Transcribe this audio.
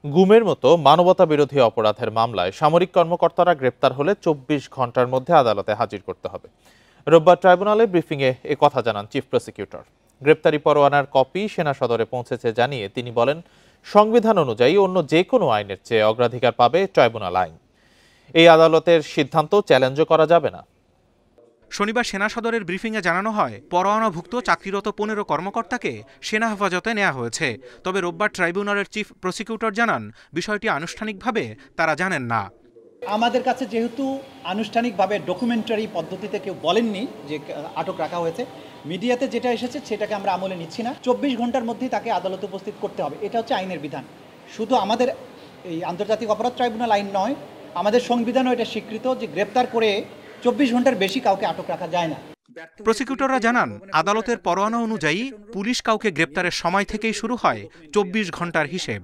গুমের মতো মানবতা বিরোধী অপরাধের মামলায় সামরিক কর্মকর্তারা গ্রেপ্তার হলে ২৪ ঘন্টার মধ্যে আদালতে হাজির করতে হবে। রোববার ট্রাইব্যুনালে ব্রিফিংয়ে কথা জানান চিফ প্রসিকিউটর। গ্রেপ্তারি পরোয়ানার কপি সেনা সদরে পৌঁছেছে জানিয়ে তিনি বলেন, সংবিধান অনুযায়ী অন্য যে কোনো আইনের চেয়ে অগ্রাধিকার পাবে ট্রাইব্যুনাল আইন। এই আদালতের সিদ্ধান্ত চ্যালেঞ্জও করা যাবে না। শনিবার সেনা সদরের ব্রিফিংয়ে জানানো হয়, পরোয়ানাভুক্ত চাকরিরত ১৫ কর্মকর্তাকে সেনা হেফাজতে নেওয়া হয়েছে। তবে রোববার ট্রাইব্যুনালের চিফ প্রসিকিউটর জানান, বিষয়টি আনুষ্ঠানিকভাবে তারা জানেন না। আমাদের কাছে যেহেতু আনুষ্ঠানিকভাবে ডকুমেন্টারি পদ্ধতিতে কেউ বলেননি যে আটক রাখা হয়েছে, মিডিয়াতে যেটা এসেছে সেটাকে আমরা আমলে নিচ্ছি না। ২৪ ঘন্টার মধ্যেই তাকে আদালতে উপস্থিত করতে হবে, এটা হচ্ছে আইনের বিধান। শুধু আমাদের এই আন্তর্জাতিক অপরাধ ট্রাইব্যুনাল আইন নয়, আমাদের সংবিধানও এটা স্বীকৃত যে গ্রেপ্তার করে ২৪ ঘন্টার বেশি কাউকে আটক রাখা যায় না। প্রসিকিউটররা জানান, আদালতের পরোয়ানা অনুযায়ী পুলিশ কাউকে গ্রেপ্তারের সময় থেকেই শুরু হয় ২৪ ঘন্টার হিসেব।